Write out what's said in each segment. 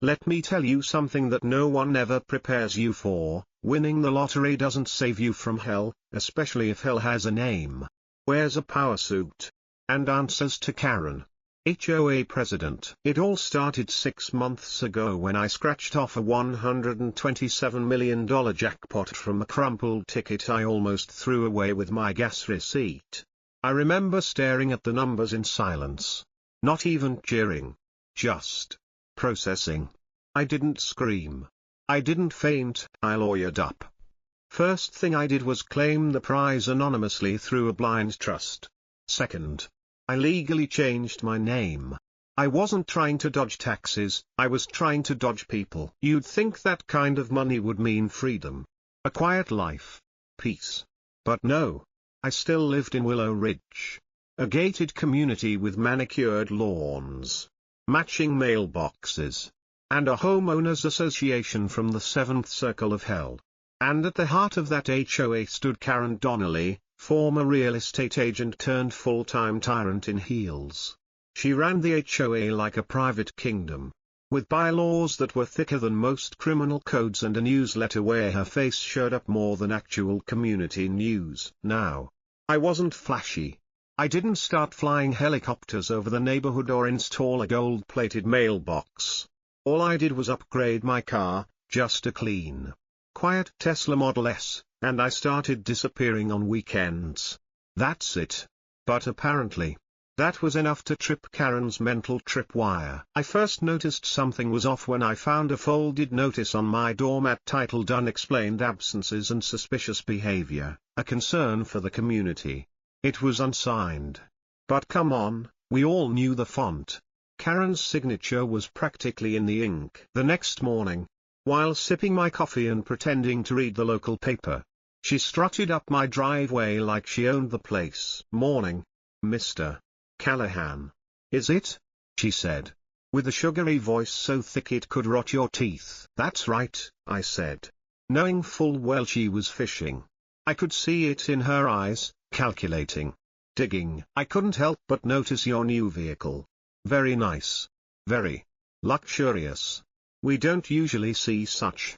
Let me tell you something that no one ever prepares you for: winning the lottery doesn't save you from hell, especially if hell has a name. Wears a power suit. And answers to Karen. HOA president. It all started 6 months ago when I scratched off a $127 million jackpot from a crumpled ticket I almost threw away with my gas receipt. I remember staring at the numbers in silence. Not even cheering. Just processing. I didn't scream. I didn't faint. I lawyered up. First thing I did was claim the prize anonymously through a blind trust. Second, I legally changed my name. I wasn't trying to dodge taxes, I was trying to dodge people. You'd think that kind of money would mean freedom. A quiet life. Peace. But no. I still lived in Willow Ridge. A gated community with manicured lawns, matching mailboxes, and a homeowners association from the seventh circle of hell. And at the heart of that HOA stood Karen Donnelly, former real estate agent turned full-time tyrant in heels. She ran the HOA like a private kingdom, with bylaws that were thicker than most criminal codes and a newsletter where her face showed up more than actual community news. Now, I wasn't flashy. I didn't start flying helicopters over the neighborhood or install a gold-plated mailbox. All I did was upgrade my car, just a clean, quiet Tesla Model S, and I started disappearing on weekends. That's it. But apparently, that was enough to trip Karen's mental tripwire. I first noticed something was off when I found a folded notice on my doormat titled "Unexplained Absences and Suspicious Behavior, a Concern for the Community." It was unsigned. But come on, we all knew the font. Karen's signature was practically in the ink. The next morning, while sipping my coffee and pretending to read the local paper, she strutted up my driveway like she owned the place. "Morning, Mr. Callahan. Is it?" she said, with a sugary voice so thick it could rot your teeth. "That's right," I said, knowing full well she was fishing. I could see it in her eyes, calculating, digging. "I couldn't help but notice your new vehicle. Very nice. Very luxurious. We don't usually see such,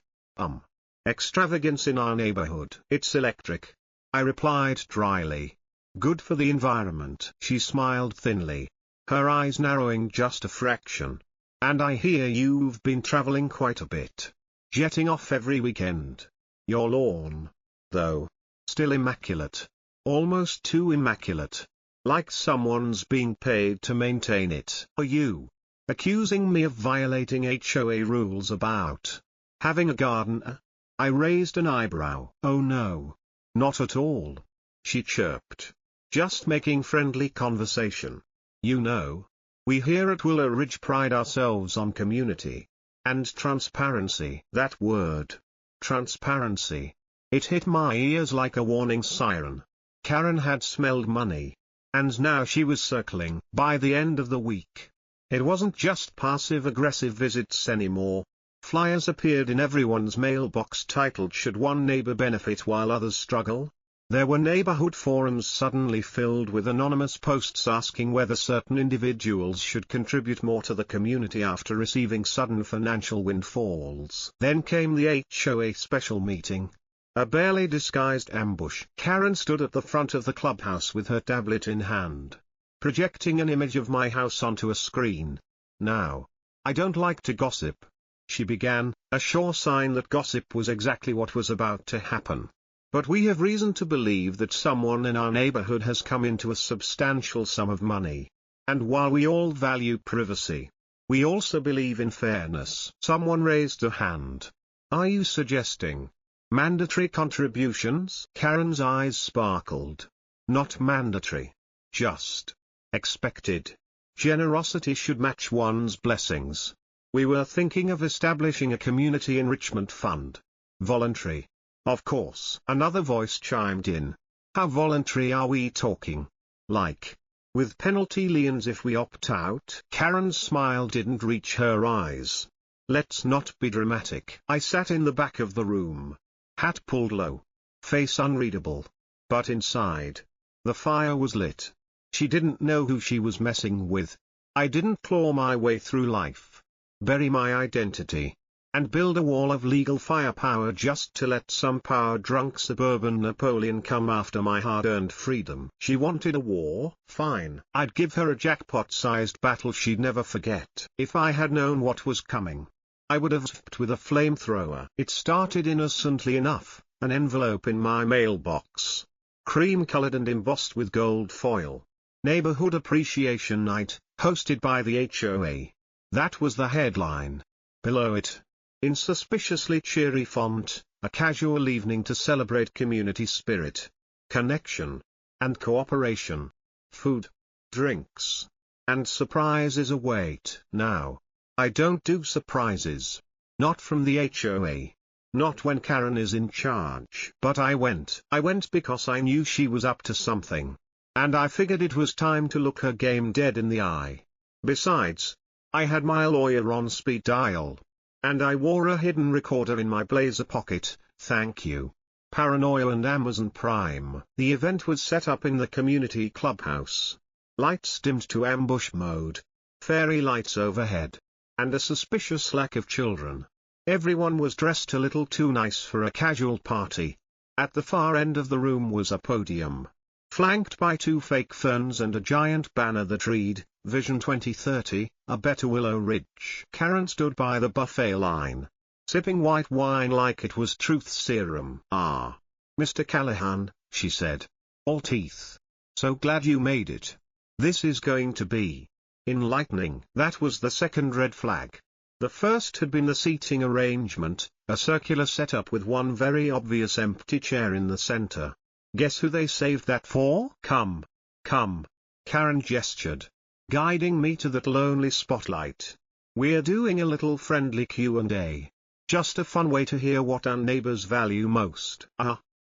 extravagance in our neighborhood." "It's electric," I replied dryly. "Good for the environment." She smiled thinly, her eyes narrowing just a fraction. "And I hear you've been traveling quite a bit. Jetting off every weekend. Your lawn, though, still immaculate. Almost too immaculate. Like someone's being paid to maintain it." "Are you accusing me of violating HOA rules about having a garden?" I raised an eyebrow. "Oh no. Not at all," she chirped. "Just making friendly conversation. You know, we here at Willow Ridge pride ourselves on community and transparency." That word, transparency, it hit my ears like a warning siren. Karen had smelled money. And now she was circling. By the end of the week, it wasn't just passive-aggressive visits anymore. Flyers appeared in everyone's mailbox titled "Should one neighbor benefit while others struggle?" There were neighborhood forums suddenly filled with anonymous posts asking whether certain individuals should contribute more to the community after receiving sudden financial windfalls. Then came the HOA special meeting. A barely disguised ambush. Karen stood at the front of the clubhouse with her tablet in hand, projecting an image of my house onto a screen. "Now, I don't like to gossip," she began, a sure sign that gossip was exactly what was about to happen. "But we have reason to believe that someone in our neighborhood has come into a substantial sum of money. And while we all value privacy, we also believe in fairness." Someone raised a hand. "Are you suggesting mandatory contributions?" Karen's eyes sparkled. "Not mandatory. Just expected. Generosity should match one's blessings. We were thinking of establishing a community enrichment fund. Voluntary, of course." Another voice chimed in. "How voluntary are we talking? Like, with penalty liens if we opt out?" Karen's smile didn't reach her eyes. "Let's not be dramatic." I sat in the back of the room, hat pulled low, face unreadable. But inside, the fire was lit. She didn't know who she was messing with. I didn't claw my way through life. bury my identity, and build a wall of legal firepower just to let some power-drunk suburban Napoleon come after my hard-earned freedom. She wanted a war? Fine. I'd give her a jackpot-sized battle she'd never forget. If I had known what was coming, I would have zipped with a flamethrower. It started innocently enough, an envelope in my mailbox, cream-colored and embossed with gold foil. Neighborhood Appreciation Night, hosted by the HOA. That was the headline. Below it, in suspiciously cheery font, a casual evening to celebrate community spirit, connection, and cooperation. Food, drinks, and surprises await. Now, I don't do surprises. Not from the HOA. Not when Karen is in charge. But I went. I went because I knew she was up to something. And I figured it was time to look her game dead in the eye. Besides, I had my lawyer on speed dial. And I wore a hidden recorder in my blazer pocket, thank you. Paranoia and Amazon Prime. The event was set up in the community clubhouse. Lights dimmed to ambush mode. Fairy lights overhead. And a suspicious lack of children. Everyone was dressed a little too nice for a casual party. At the far end of the room was a podium, flanked by 2 fake ferns and a giant banner that read, Vision 2030, a better Willow Ridge. Karen stood by the buffet line, sipping white wine like it was truth serum. "Ah, Mr. Callahan," she said, all teeth. "So glad you made it. This is going to be enlightening." That was the second red flag. The first had been the seating arrangement, a circular setup with one very obvious empty chair in the center. Guess who they saved that for? Come. Karen gestured, guiding me to that lonely spotlight. "We're doing a little friendly Q&A. Just a fun way to hear what our neighbors value most."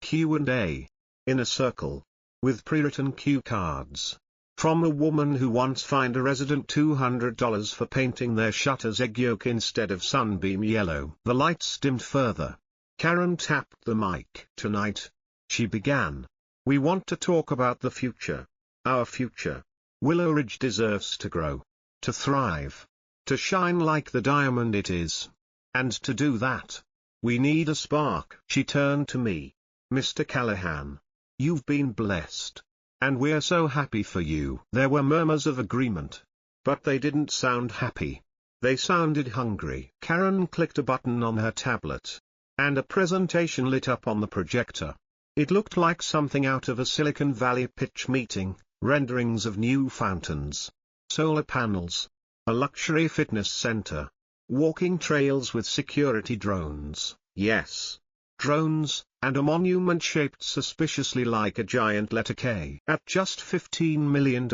Q&A. In a circle. With pre-written cue cards. From a woman who once fined a resident $200 for painting their shutters egg yolk instead of sunbeam yellow. The lights dimmed further. Karen tapped the mic. "Tonight," she began, "we want to talk about the future. Our future. Willow Ridge deserves to grow, to thrive, to shine like the diamond it is. And to do that, we need a spark." She turned to me. "Mr. Callahan, you've been blessed. And we're so happy for you." There were murmurs of agreement. But they didn't sound happy. They sounded hungry. Karen clicked a button on her tablet. And a presentation lit up on the projector. It looked like something out of a Silicon Valley pitch meeting, renderings of new fountains, solar panels, a luxury fitness center, walking trails with security drones, yes, drones, and a monument shaped suspiciously like a giant letter K. At just $15 million.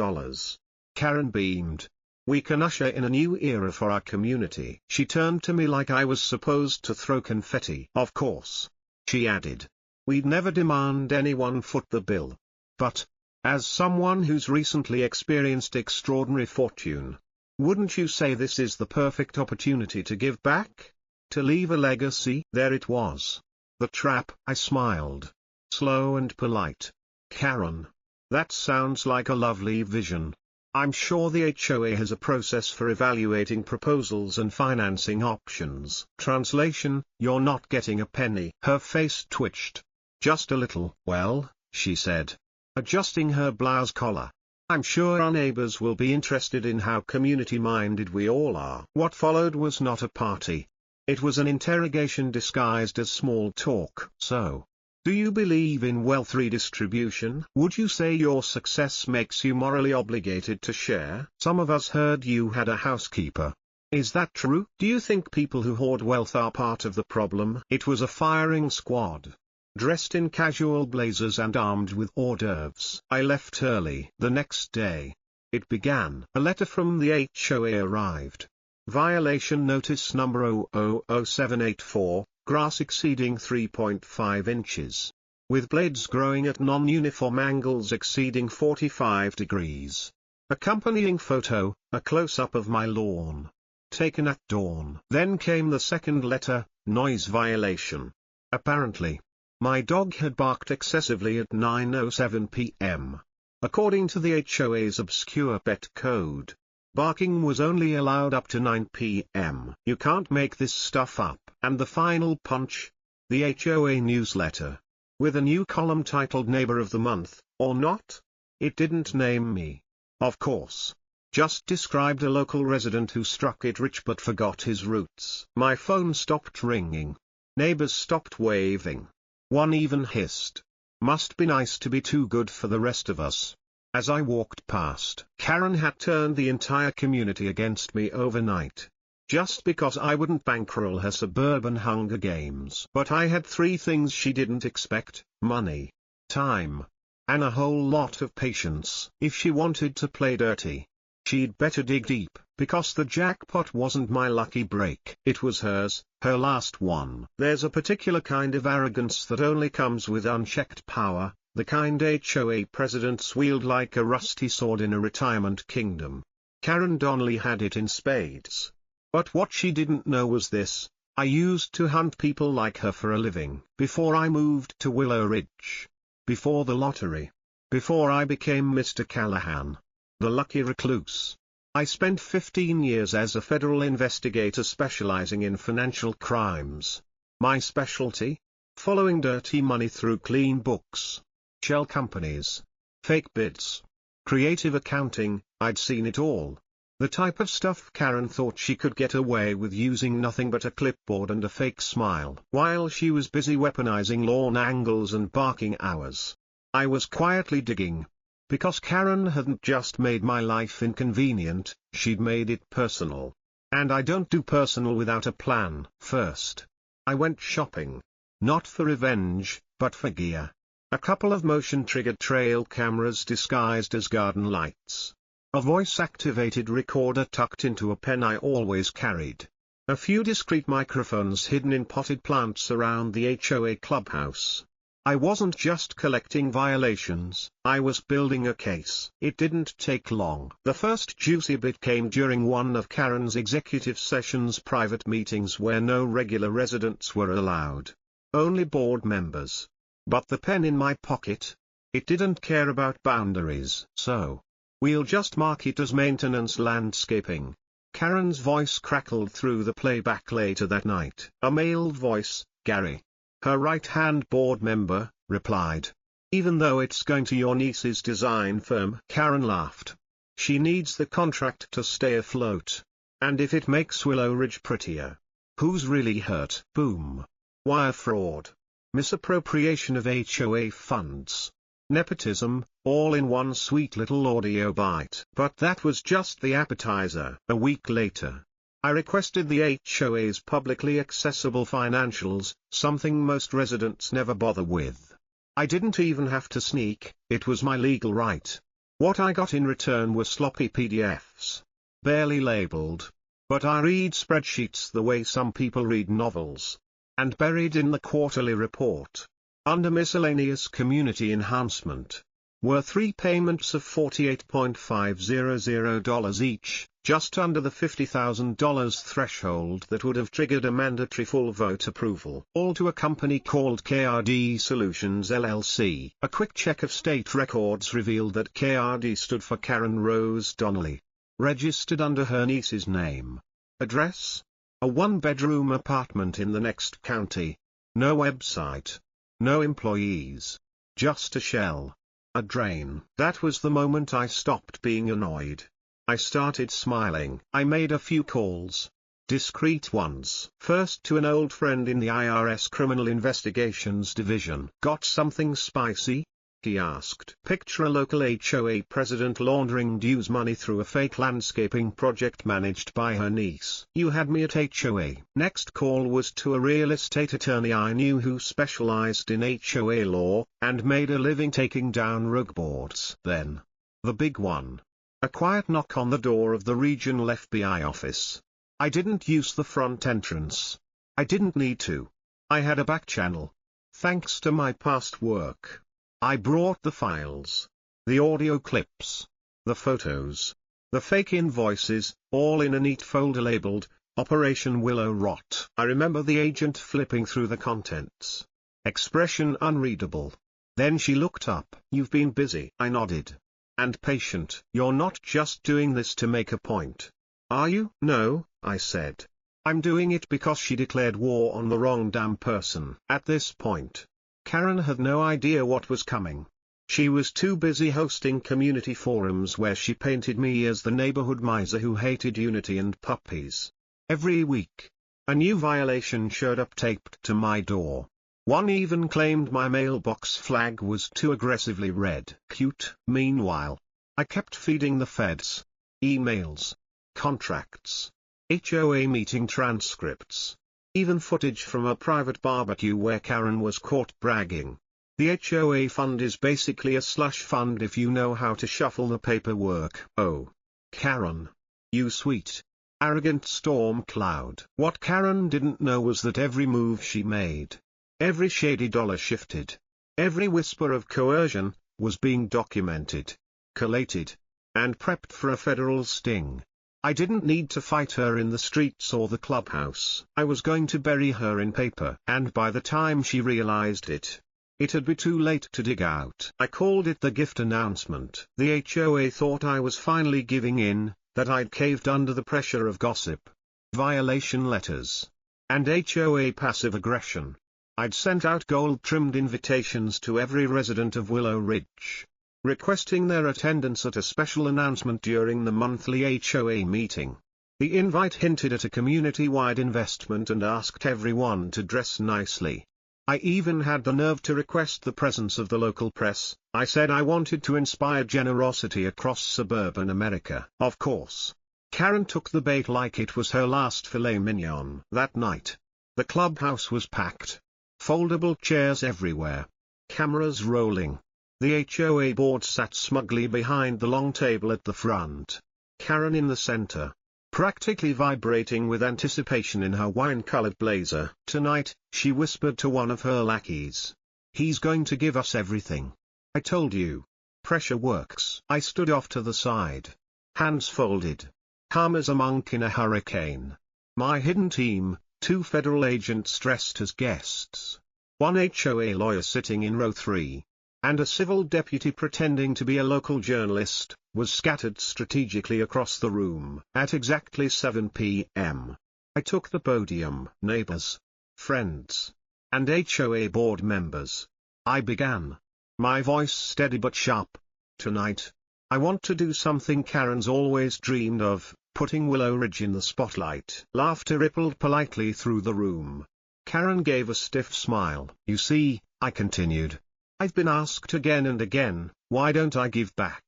Karen beamed. "We can usher in a new era for our community." She turned to me like I was supposed to throw confetti. "Of course," she added, "we'd never demand anyone foot the bill. But, as someone who's recently experienced extraordinary fortune, wouldn't you say this is the perfect opportunity to give back? To leave a legacy?" There it was. The trap. I smiled. Slow and polite. "Karen, that sounds like a lovely vision. I'm sure the HOA has a process for evaluating proposals and financing options." Translation: "You're not getting a penny." Her face twitched. "Just a little." "Well," she said, adjusting her blouse collar, "I'm sure our neighbors will be interested in how community-minded we all are." What followed was not a party. It was an interrogation disguised as small talk. "So, do you believe in wealth redistribution? Would you say your success makes you morally obligated to share? Some of us heard you had a housekeeper. Is that true? Do you think people who hoard wealth are part of the problem?" It was a firing squad, dressed in casual blazers and armed with hors d'oeuvres. I left early. The next day, it began. A letter from the HOA arrived. Violation notice number 000784, grass exceeding 3.5 inches. With blades growing at non-uniform angles exceeding 45 degrees. Accompanying photo, a close-up of my lawn. Taken at dawn. Then came the second letter, noise violation. Apparently, my dog had barked excessively at 9:07 p.m. According to the HOA's obscure pet code. Barking was only allowed up to 9 p.m. You can't make this stuff up. And the final punch? The HOA newsletter. With a new column titled Neighbor of the Month, or not? It didn't name me. Of course. Just described a local resident who struck it rich but forgot his roots. My phone stopped ringing. Neighbors stopped waving. One even hissed. Must be nice to be too good for the rest of us. As I walked past, Karen had turned the entire community against me overnight. Just because I wouldn't bankroll her suburban Hunger Games. But I had 3 things she didn't expect: money, time, and a whole lot of patience. If she wanted to play dirty, she'd better dig deep, because the jackpot wasn't my lucky break. It was hers, her last one. There's a particular kind of arrogance that only comes with unchecked power, the kind HOA presidents wield like a rusty sword in a retirement kingdom. Karen Donnelly had it in spades. But what she didn't know was this: I used to hunt people like her for a living. Before I moved to Willow Ridge. Before the lottery. Before I became Mr. Callahan, the lucky recluse. I spent 15 years as a federal investigator specializing in financial crimes. My specialty? Following dirty money through clean books. Shell companies. Fake bids. Creative accounting. I'd seen it all. The type of stuff Karen thought she could get away with using nothing but a clipboard and a fake smile while she was busy weaponizing lawn angles and barking hours. I was quietly digging. Because Karen hadn't just made my life inconvenient, she'd made it personal. And I don't do personal without a plan. First, I went shopping. Not for revenge, but for gear. A couple of motion-triggered trail cameras disguised as garden lights. A voice-activated recorder tucked into a pen I always carried. A few discreet microphones hidden in potted plants around the HOA clubhouse. I wasn't just collecting violations, I was building a case. It didn't take long. The first juicy bit came during one of Karen's executive sessions, private meetings where no regular residents were allowed. Only board members. But the pen in my pocket? It didn't care about boundaries. So, we'll just mark it as maintenance landscaping. Karen's voice crackled through the playback later that night. A male voice, Gary. Her right-hand board member, replied. Even though it's going to your niece's design firm. Karen laughed. She needs the contract to stay afloat. And if it makes Willow Ridge prettier. Who's really hurt? Boom. Wire fraud. Misappropriation of HOA funds. Nepotism, all in one sweet little audio bite. But that was just the appetizer. A week later, I requested the HOA's publicly accessible financials, something most residents never bother with. I didn't even have to sneak, it was my legal right. What I got in return were sloppy PDFs. Barely labeled. But I read spreadsheets the way some people read novels. And buried in the quarterly report, under miscellaneous community enhancement, were 3 payments of $48,500 each, just under the $50,000 threshold that would have triggered a mandatory full vote approval. All to a company called KRD Solutions LLC. A quick check of state records revealed that KRD stood for Karen Rose Donnelly. Registered under her niece's name. Address? A 1-bedroom apartment in the next county. No website. No employees. Just a shell. A drain. That was the moment I stopped being annoyed. I started smiling. I made a few calls. Discreet ones. First to an old friend in the IRS Criminal Investigations Division. Got something spicy? He asked. Picture a local HOA president laundering dues money through a fake landscaping project managed by her niece. You had me at HOA. Next call was to a real estate attorney I knew who specialized in HOA law, and made a living taking down rug boards. Then, the big one. A quiet knock on the door of the regional FBI office. I didn't use the front entrance. I didn't need to. I had a back channel. Thanks to my past work. I brought the files, the audio clips, the photos, the fake invoices, all in a neat folder labeled, Operation Willow Rot. I remember the agent flipping through the contents. Expression unreadable. Then she looked up. You've been busy. I nodded. and patient. You're not just doing this to make a point. Are you? No, I said. I'm doing it because she declared war on the wrong damn person. At this point, Karen had no idea what was coming. She was too busy hosting community forums where she painted me as the neighborhood miser who hated unity and puppies. Every week, a new violation showed up taped to my door. One even claimed my mailbox flag was too aggressively red. Cute. Meanwhile, I kept feeding the feds. Emails. Contracts. HOA meeting transcripts. Even footage from a private barbecue where Karen was caught bragging. The HOA fund is basically a slush fund if you know how to shuffle the paperwork. Oh, Karen. You sweet, arrogant storm cloud. What Karen didn't know was that every move she made, every shady dollar shifted, every whisper of coercion, was being documented, collated, and prepped for a federal sting. I didn't need to fight her in the streets or the clubhouse. I was going to bury her in paper. And by the time she realized it, it'd be too late to dig out. I called it the gift announcement. The HOA thought I was finally giving in, that I'd caved under the pressure of gossip, violation letters, and HOA passive aggression. I'd sent out gold-trimmed invitations to every resident of Willow Ridge, requesting their attendance at a special announcement during the monthly HOA meeting. The invite hinted at a community-wide investment and asked everyone to dress nicely. I even had the nerve to request the presence of the local press. I said I wanted to inspire generosity across suburban America. Of course, Karen took the bait like it was her last filet mignon. That night, the clubhouse was packed. Foldable chairs everywhere. Cameras rolling. The HOA board sat smugly behind the long table at the front. Karen in the center, practically vibrating with anticipation in her wine-colored blazer. Tonight, she whispered to one of her lackeys. He's going to give us everything. I told you. Pressure works. I stood off to the side, hands folded, calm as a monk in a hurricane. My hidden team, 2 federal agents dressed as guests, 1 HOA lawyer sitting in row 3, and a civil deputy pretending to be a local journalist, was scattered strategically across the room. At exactly 7 p.m., I took the podium. Neighbors, friends, and HOA board members, I began. My voice steady but sharp. Tonight, I want to do something Karen's always dreamed of, putting Willow Ridge in the spotlight. Laughter rippled politely through the room. Karen gave a stiff smile. You see, I continued, I've been asked again and again, why don't I give back?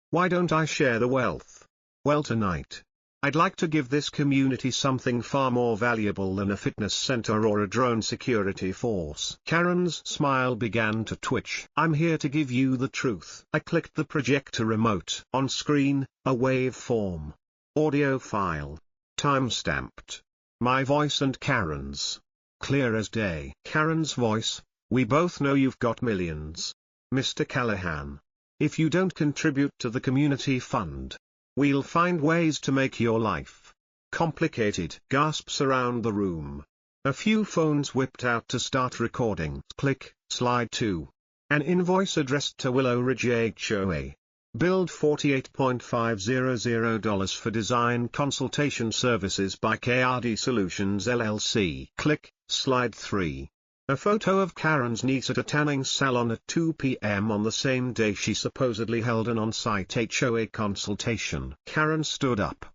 Why don't I share the wealth? Well, tonight, I'd like to give this community something far more valuable than a fitness center or a drone security force. Karen's smile began to twitch. I'm here to give you the truth. I clicked the projector remote. On screen, a waveform. Audio file. Time-stamped. My voice and Karen's. Clear as day. Karen's voice. We both know you've got millions, Mr. Callahan. If you don't contribute to the community fund, we'll find ways to make your life complicated. Gasps around the room. A few phones whipped out to start recording. Click, slide 2. An invoice addressed to Willow Ridge HOA. Billed $48.500 for design consultation services by KRD Solutions LLC. Click, slide 3. A photo of Karen's niece at a tanning salon at 2 p.m. on the same day she supposedly held an on-site HOA consultation. Karen stood up.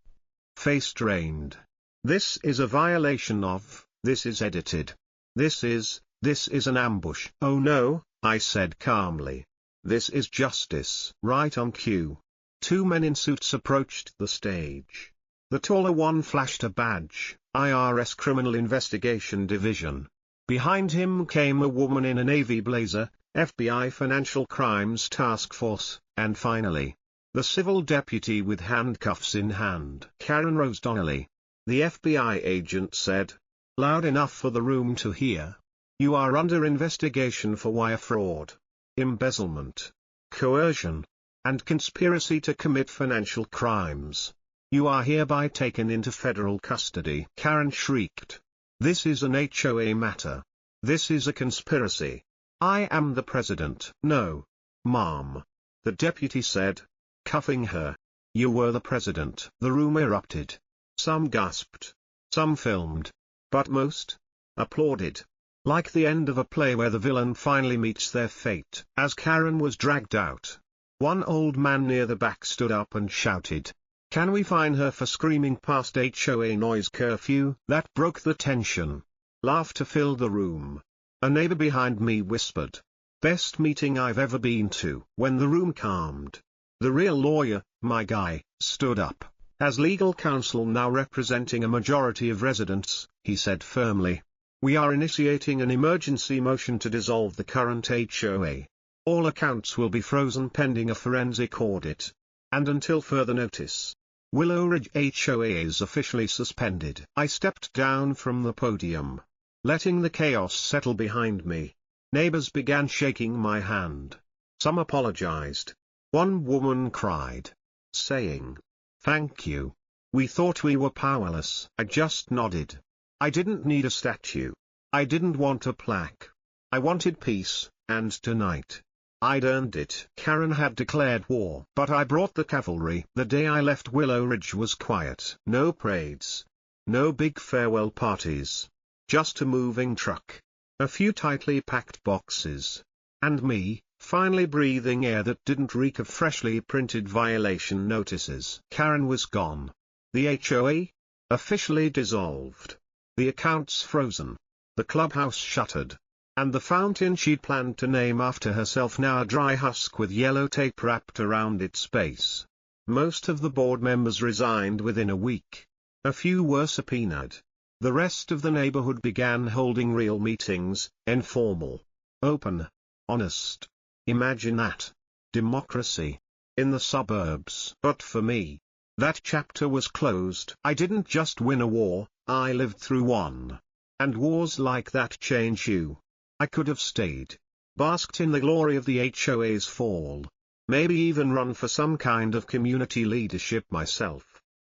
Face drained. This is a violation of, this is edited. This is an ambush. Oh no, I said calmly. This is justice. Right on cue. 2 men in suits approached the stage. The taller one flashed a badge, IRS Criminal Investigation Division. Behind him came a woman in a navy blazer, FBI Financial Crimes Task Force, and finally, the civil deputy with handcuffs in hand. Karen rose Donnelly. The FBI agent said, loud enough for the room to hear. You are under investigation for wire fraud, embezzlement, coercion, and conspiracy to commit financial crimes. You are hereby taken into federal custody. Karen shrieked. This is an HOA matter. This is a conspiracy. I am the president. No, ma'am. The deputy said. cuffing her. You were the president. The room erupted. Some gasped. Some filmed. But most applauded. Like the end of a play where the villain finally meets their fate. As Karen was dragged out, one old man near the back stood up and shouted, "Can we fine her for screaming past HOA noise curfew?" That broke the tension. Laughter filled the room. A neighbor behind me whispered, "Best meeting I've ever been to." When the room calmed, the real lawyer, my guy, stood up. As legal counsel now representing a majority of residents, he said firmly, "We are initiating an emergency motion to dissolve the current HOA. All accounts will be frozen pending a forensic audit. And until further notice, Willow Ridge HOA is officially suspended." I stepped down from the podium, letting the chaos settle behind me. Neighbors began shaking my hand. Some apologized. One woman cried, saying, "Thank you. We thought we were powerless." I just nodded. I didn't need a statue. I didn't want a plaque. I wanted peace, and tonight, I'd earned it. Karen had declared war. But I brought the cavalry. The day I left Willow Ridge was quiet. No parades. No big farewell parties. Just a moving truck. A few tightly packed boxes. And me, finally breathing air that didn't reek of freshly printed violation notices. Karen was gone. The HOA? Officially dissolved. The accounts frozen. The clubhouse shuttered. And the fountain she'd planned to name after herself now a dry husk with yellow tape wrapped around its base. Most of the board members resigned within a week. A few were subpoenaed. The rest of the neighborhood began holding real meetings, informal, open, honest. Imagine that. Democracy. In the suburbs. But for me, that chapter was closed. I didn't just win a war, I lived through one. And wars like that change you. I could have stayed, basked in the glory of the HOA's fall, maybe even run for some kind of community leadership myself.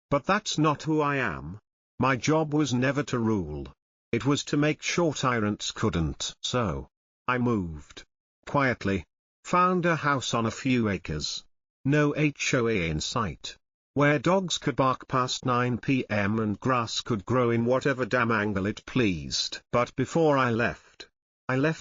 But that's not who I am. My job was never to rule. It was to make sure tyrants couldn't. So, I moved. Quietly. Found a house on a few acres. No HOA in sight. Where dogs could bark past 9 p.m. and grass could grow in whatever damn angle it pleased. But before I left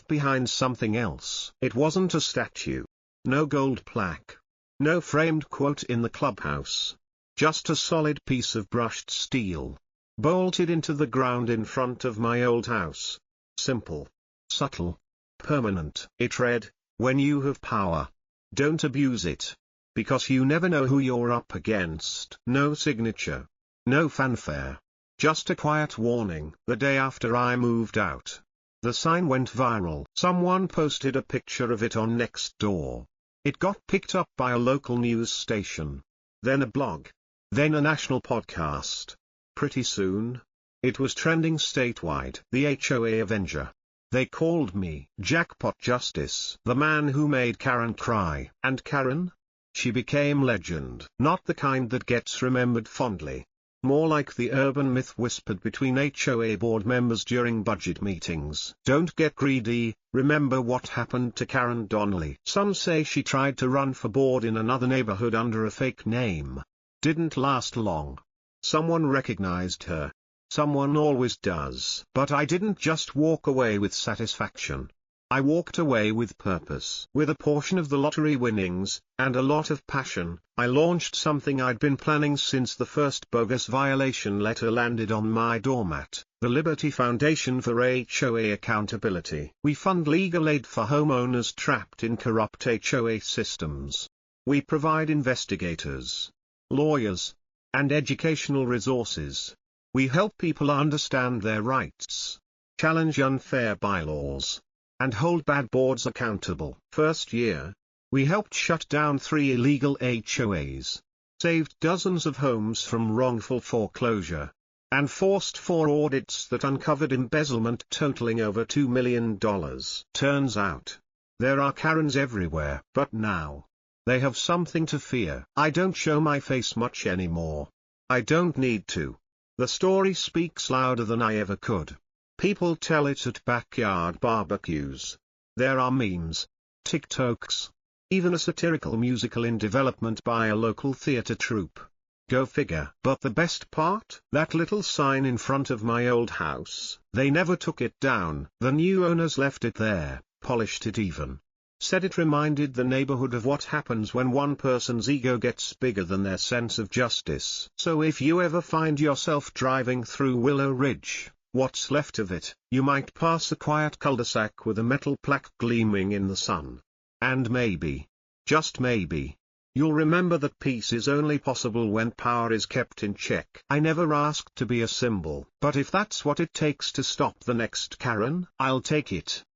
behind something else. It wasn't a statue. No gold plaque. No framed quote in the clubhouse. Just a solid piece of brushed steel. Bolted into the ground in front of my old house. Simple. Subtle. Permanent. It read, "When you have power, don't abuse it. Because you never know who you're up against." No signature. No fanfare. Just a quiet warning. The day after I moved out, the sign went viral. Someone posted a picture of it on Nextdoor. It got picked up by a local news station. Then a blog. Then a national podcast. Pretty soon, it was trending statewide. The HOA Avenger. They called me Jackpot Justice. The man who made Karen cry. And Karen? She became legend. Not the kind that gets remembered fondly. More like the urban myth whispered between HOA board members during budget meetings. Don't get greedy. Remember what happened to Karen Donnelly. Some say she tried to run for board in another neighborhood under a fake name. Didn't last long. Someone recognized her. Someone always does. But I didn't just walk away with satisfaction. I walked away with purpose. With a portion of the lottery winnings, and a lot of passion, I launched something I'd been planning since the first bogus violation letter landed on my doormat. The Liberty Foundation for HOA Accountability. We fund legal aid for homeowners trapped in corrupt HOA systems. We provide investigators, lawyers, and educational resources. We help people understand their rights, challenge unfair bylaws, and hold bad boards accountable. First year, we helped shut down 3 illegal HOAs, saved dozens of homes from wrongful foreclosure, and forced 4 audits that uncovered embezzlement totaling over $2 million. Turns out, there are Karens everywhere. But now, they have something to fear. I don't show my face much anymore. I don't need to. The story speaks louder than I ever could. People tell it at backyard barbecues. There are memes, TikToks, Even a satirical musical in development by a local theatre troupe. Go figure. But the best part? That little sign in front of my old house. They never took it down. The new owners left it there, polished it even. Said it reminded the neighborhood of what happens when one person's ego gets bigger than their sense of justice. So if you ever find yourself driving through Willow Ridge, what's left of it, you might pass a quiet cul-de-sac with a metal plaque gleaming in the sun. And maybe, just maybe, you'll remember that peace is only possible when power is kept in check. I never asked to be a symbol, but if that's what it takes to stop the next Karen, I'll take it.